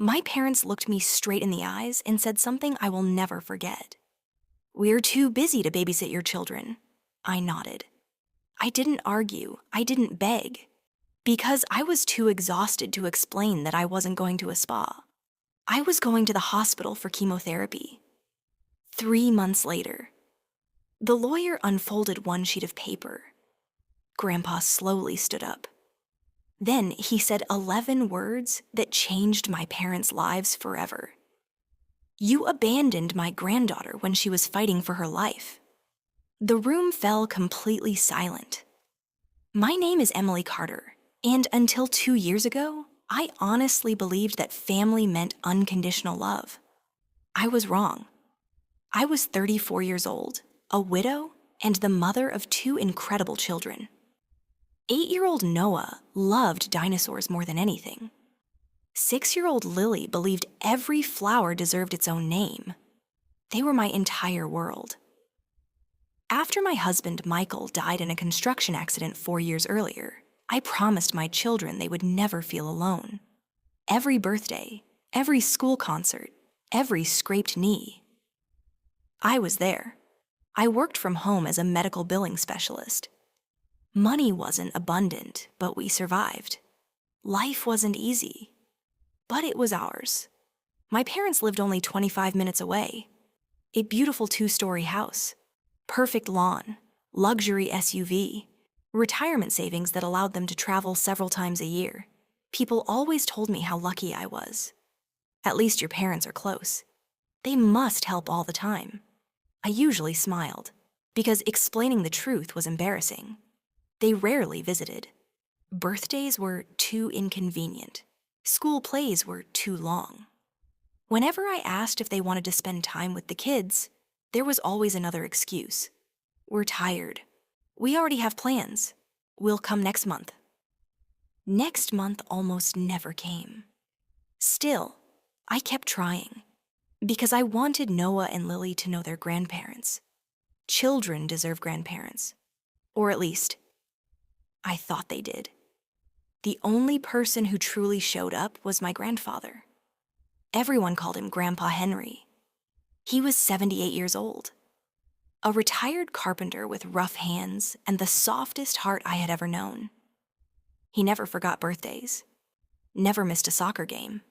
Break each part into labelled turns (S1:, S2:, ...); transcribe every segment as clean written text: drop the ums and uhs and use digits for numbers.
S1: My parents looked me straight in the eyes and said something I will never forget. "We're too busy to babysit your children." I nodded. I didn't argue. I didn't beg. Because I was too exhausted to explain that I wasn't going to a spa. I was going to the hospital for chemotherapy. 3 months later, the lawyer unfolded one sheet of paper. Grandpa slowly stood up. Then he said 11 words that changed my parents' lives forever. "You abandoned my granddaughter when she was fighting for her life." The room fell completely silent. My name is Emily Carter, and until 2 years ago, I honestly believed that family meant unconditional love. I was wrong. I was 34 years old, a widow, and the mother of two incredible children. 8-year-old Noah loved dinosaurs more than anything. 6-year-old Lily believed every flower deserved its own name. They were my entire world. After my husband, Michael, died in a construction accident 4 years earlier, I promised my children they would never feel alone. Every birthday, every school concert, every scraped knee. I was there. I worked from home as a medical billing specialist. Money wasn't abundant, but we survived. Life wasn't easy, but it was ours. My parents lived only 25 minutes away. A beautiful 2-story house, perfect lawn, luxury SUV, retirement savings that allowed them to travel several times a year. People always told me how lucky I was. "At least your parents are close. They must help all the time." I usually smiled, because explaining the truth was embarrassing. They rarely visited. Birthdays were too inconvenient. School plays were too long. Whenever I asked if they wanted to spend time with the kids, there was always another excuse. "We're tired. We already have plans. We'll come next month." Next month almost never came. Still, I kept trying, because I wanted Noah and Lily to know their grandparents. Children deserve grandparents. Or at least, I thought they did. The only person who truly showed up was my grandfather. Everyone called him Grandpa Henry. He was 78 years old. A retired carpenter with rough hands and the softest heart I had ever known. He never forgot birthdays. Never missed a soccer game.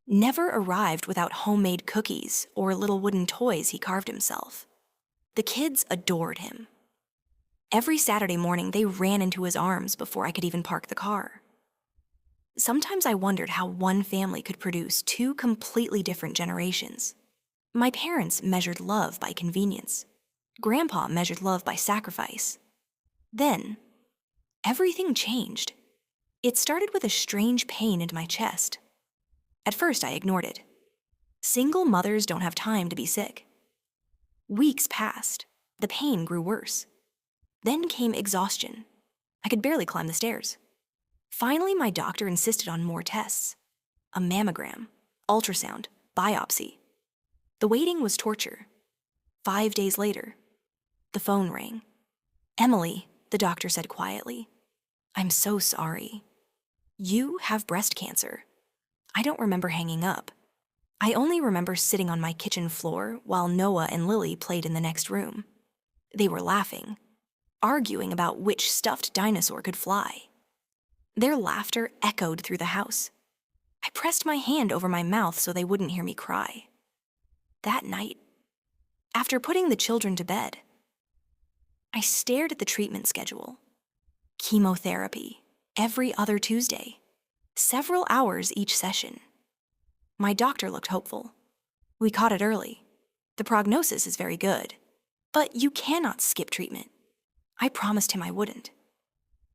S1: Never arrived without homemade cookies or little wooden toys he carved himself. The kids adored him. Every Saturday morning, they ran into his arms before I could even park the car. Sometimes I wondered how one family could produce two completely different generations. My parents measured love by convenience. Grandpa measured love by sacrifice. Then, everything changed. It started with a strange pain in my chest. At first, I ignored it. Single mothers don't have time to be sick. Weeks passed. The pain grew worse. Then came exhaustion. I could barely climb the stairs. Finally, my doctor insisted on more tests. A mammogram, ultrasound, biopsy. The waiting was torture. 5 days later, the phone rang. "Emily," the doctor said quietly, "I'm so sorry. You have breast cancer." I don't remember hanging up. I only remember sitting on my kitchen floor while Noah and Lily played in the next room. They were laughing, arguing about which stuffed dinosaur could fly. Their laughter echoed through the house. I pressed my hand over my mouth so they wouldn't hear me cry. That night, after putting the children to bed, I stared at the treatment schedule. Chemotherapy, every other Tuesday, several hours each session. My doctor looked hopeful. "We caught it early. The prognosis is very good, but you cannot skip treatment." I promised him I wouldn't.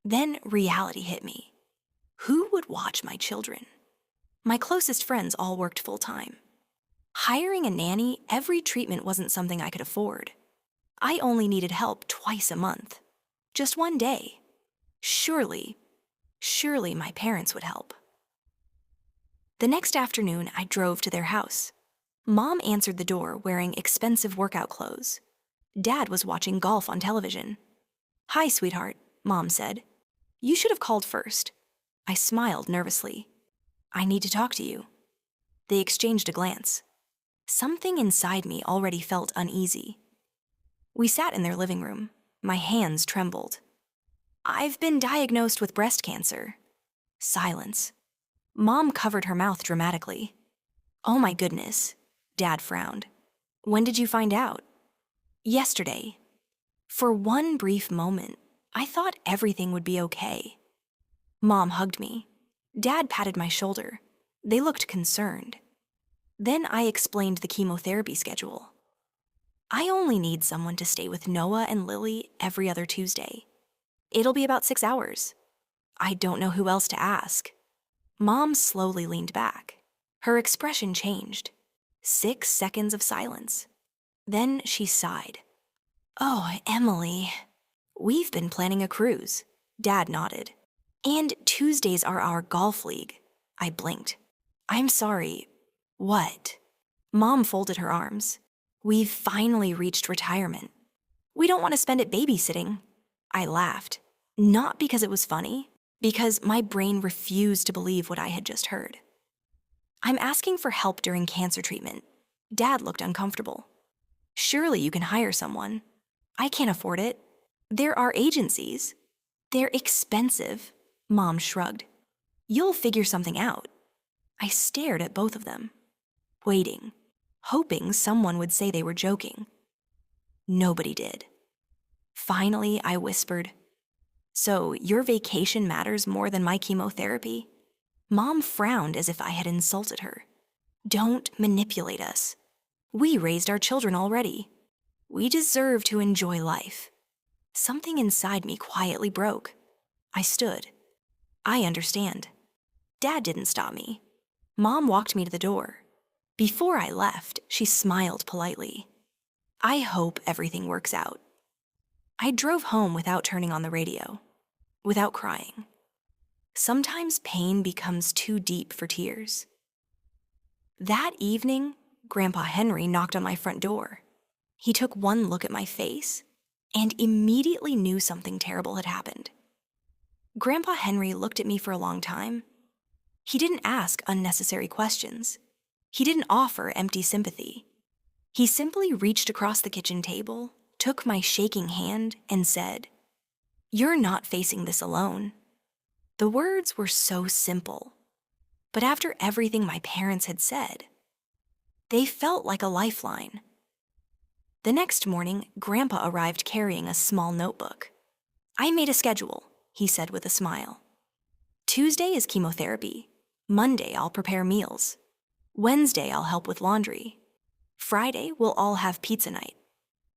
S1: Then reality hit me. Who would watch my children? My closest friends all worked full-time. Hiring a nanny every treatment wasn't something I could afford. I only needed help twice a month. Just one day. Surely my parents would help. The next afternoon, I drove to their house. Mom answered the door wearing expensive workout clothes. Dad was watching golf on television. "Hi, sweetheart," Mom said. "You should have called first." I smiled nervously. "I need to talk to you." They exchanged a glance. Something inside me already felt uneasy. We sat in their living room. My hands trembled. "I've been diagnosed with breast cancer." Silence. Mom covered her mouth dramatically. "Oh my goodness." Dad frowned. "When did you find out?" "Yesterday." For one brief moment, I thought everything would be okay. Mom hugged me. Dad patted my shoulder. They looked concerned. Then I explained the chemotherapy schedule. "I only need someone to stay with Noah and Lily every other Tuesday. It'll be about 6 hours. I don't know who else to ask." Mom slowly leaned back. Her expression changed. 6 seconds of silence. Then she sighed. "Oh, Emily. We've been planning a cruise." Dad nodded. "And Tuesdays are our golf league." I blinked. "I'm sorry. What?" Mom folded her arms. "We've finally reached retirement. We don't want to spend it babysitting." I laughed. Not because it was funny, because my brain refused to believe what I had just heard. "I'm asking for help during cancer treatment." Dad looked uncomfortable. "Surely you can hire someone." "I can't afford it." "There are agencies." "They're expensive." Mom shrugged. "You'll figure something out." I stared at both of them, waiting, hoping someone would say they were joking. Nobody did. Finally, I whispered, "So your vacation matters more than my chemotherapy?" Mom frowned as if I had insulted her. "Don't manipulate us. We raised our children already. We deserve to enjoy life." Something inside me quietly broke. I stood. "I understand." Dad didn't stop me. Mom walked me to the door. Before I left, she smiled politely. "I hope everything works out." I drove home without turning on the radio, without crying. Sometimes pain becomes too deep for tears. That evening, Grandpa Henry knocked on my front door. He took one look at my face and immediately knew something terrible had happened. Grandpa Henry looked at me for a long time. He didn't ask unnecessary questions. He didn't offer empty sympathy. He simply reached across the kitchen table, took my shaking hand, and said, "You're not facing this alone." The words were so simple, but after everything my parents had said, they felt like a lifeline. The next morning, Grandpa arrived carrying a small notebook. "I made a schedule," he said with a smile. "Tuesday is chemotherapy. Monday, I'll prepare meals. Wednesday, I'll help with laundry. Friday, we'll all have pizza night."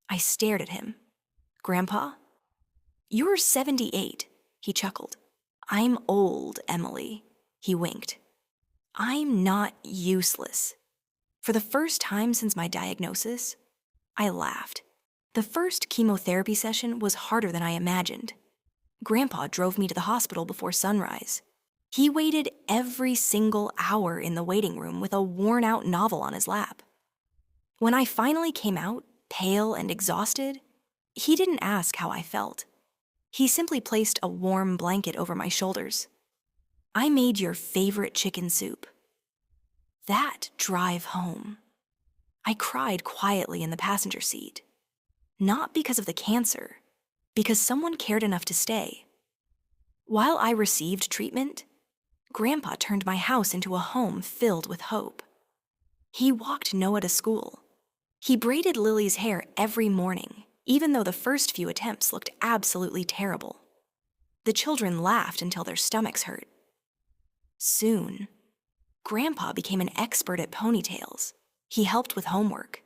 S1: I stared at him. "Grandpa?" "You're 78, he chuckled. "I'm old, Emily," he winked. "I'm not useless." For the first time since my diagnosis, I laughed. The first chemotherapy session was harder than I imagined. Grandpa drove me to the hospital before sunrise. He waited every single hour in the waiting room with a worn-out novel on his lap. When I finally came out, pale and exhausted, he didn't ask how I felt. He simply placed a warm blanket over my shoulders. "I made your favorite chicken soup." That drive home, I cried quietly in the passenger seat. Not because of the cancer, because someone cared enough to stay. While I received treatment, Grandpa turned my house into a home filled with hope. He walked Noah to school. He braided Lily's hair every morning, even though the first few attempts looked absolutely terrible. The children laughed until their stomachs hurt. Soon, Grandpa became an expert at ponytails. He helped with homework,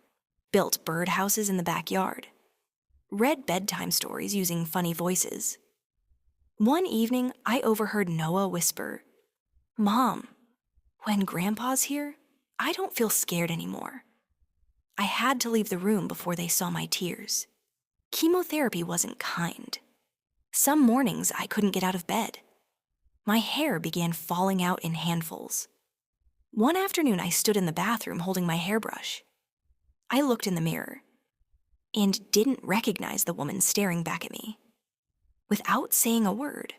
S1: built birdhouses in the backyard, read bedtime stories using funny voices. One evening, I overheard Noah whisper, "Mom, when Grandpa's here, I don't feel scared anymore." I had to leave the room before they saw my tears. Chemotherapy wasn't kind. Some mornings I couldn't get out of bed. My hair began falling out in handfuls. One afternoon I stood in the bathroom holding my hairbrush. I looked in the mirror and didn't recognize the woman staring back at me. Without saying a word,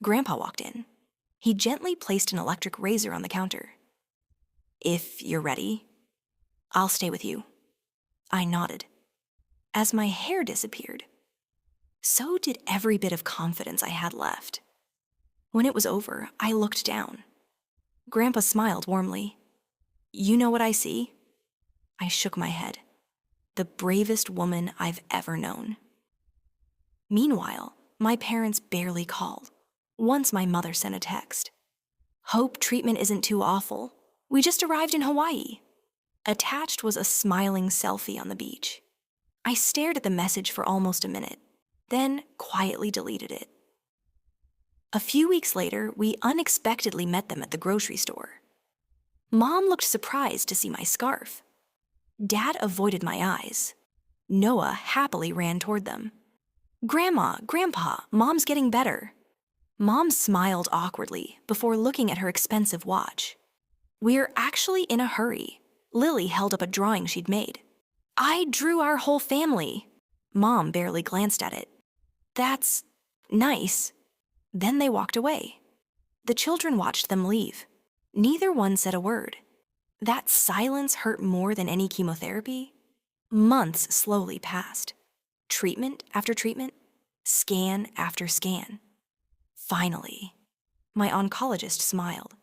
S1: Grandpa walked in. He gently placed an electric razor on the counter. If you're ready, I'll stay with you. I nodded. As my hair disappeared, so did every bit of confidence I had left. When it was over, I looked down. Grandpa smiled warmly. You know what I see? I shook my head. The bravest woman I've ever known. Meanwhile, my parents barely called. Once my mother sent a text. Hope treatment isn't too awful. We just arrived in Hawaii. Attached was a smiling selfie on the beach. I stared at the message for almost a minute, then quietly deleted it. A few weeks later, we unexpectedly met them at the grocery store. Mom looked surprised to see my scarf. Dad avoided my eyes. Noah happily ran toward them. Grandma, Grandpa, Mom's getting better. Mom smiled awkwardly before looking at her expensive watch. We're actually in a hurry. Lily held up a drawing she'd made. I drew our whole family. Mom barely glanced at it. That's nice. Then they walked away. The children watched them leave. Neither one said a word. That silence hurt more than any chemotherapy. Months slowly passed. Treatment after treatment, scan after scan. Finally, my oncologist smiled.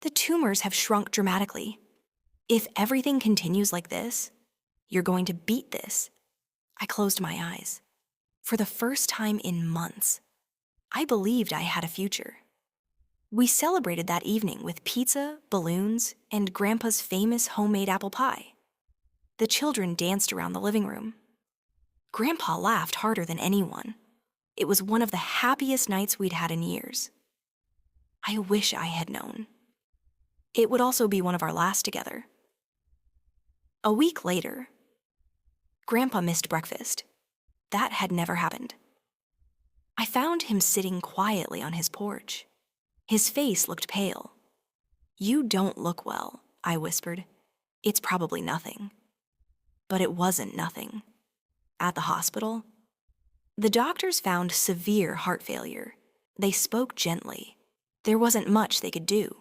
S1: The tumors have shrunk dramatically. If everything continues like this, you're going to beat this. I closed my eyes. For the first time in months, I believed I had a future. We celebrated that evening with pizza, balloons, and Grandpa's famous homemade apple pie. The children danced around the living room. Grandpa laughed harder than anyone. It was one of the happiest nights we'd had in years. I wish I had known. It would also be one of our last together. A week later, Grandpa missed breakfast. That had never happened. I found him sitting quietly on his porch. His face looked pale. You don't look well, I whispered. It's probably nothing. But it wasn't nothing. At the hospital, the doctors found severe heart failure. They spoke gently. There wasn't much they could do.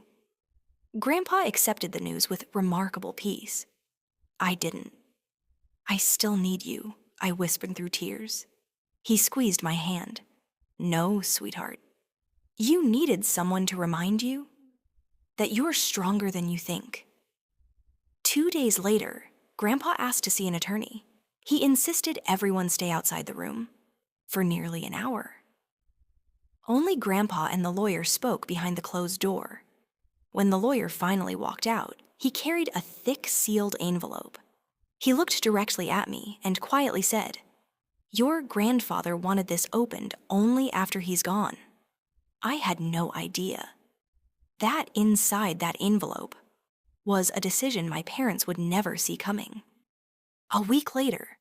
S1: Grandpa accepted the news with remarkable peace. I didn't. I still need you, I whispered through tears. He squeezed my hand. No, sweetheart. You needed someone to remind you that you're stronger than you think. 2 days later, Grandpa asked to see an attorney. He insisted everyone stay outside the room for nearly an hour. Only Grandpa and the lawyer spoke behind the closed door. When the lawyer finally walked out, he carried a thick sealed envelope. He looked directly at me and quietly said, Your grandfather wanted this opened only after he's gone. I had no idea. That inside that envelope was a decision my parents would never see coming. A week later,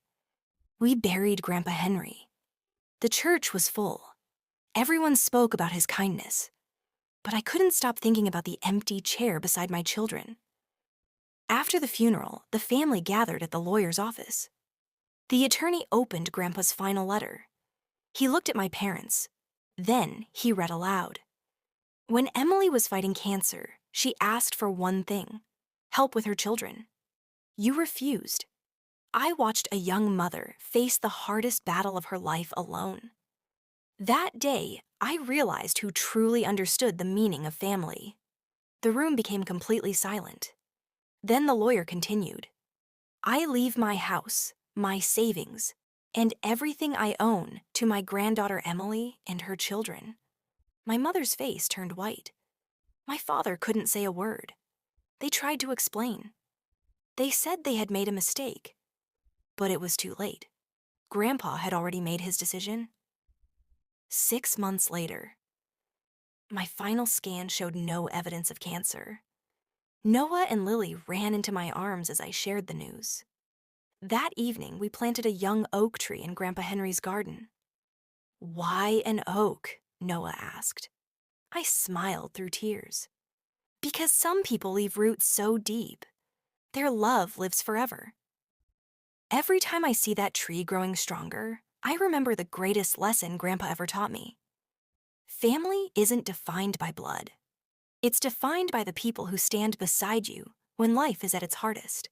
S1: we buried Grandpa Henry. The church was full. Everyone spoke about his kindness, but I couldn't stop thinking about the empty chair beside my children. After the funeral, the family gathered at the lawyer's office. The attorney opened Grandpa's final letter. He looked at my parents. Then he read aloud. When Emily was fighting cancer, she asked for one thing: help with her children. You refused. I watched a young mother face the hardest battle of her life alone. That day, I realized who truly understood the meaning of family. The room became completely silent. Then the lawyer continued. I leave my house, my savings, and everything I own to my granddaughter Emily and her children. My mother's face turned white. My father couldn't say a word. They tried to explain. They said they had made a mistake, but it was too late. Grandpa had already made his decision. 6 months later, my final scan showed no evidence of cancer. Noah and Lily ran into my arms as I shared the news. That evening, we planted a young oak tree in Grandpa Henry's garden. Why an oak? Noah asked. I smiled through tears. Because some people leave roots so deep. Their love lives forever. Every time I see that tree growing stronger, I remember the greatest lesson Grandpa ever taught me. Family isn't defined by blood. It's defined by the people who stand beside you when life is at its hardest.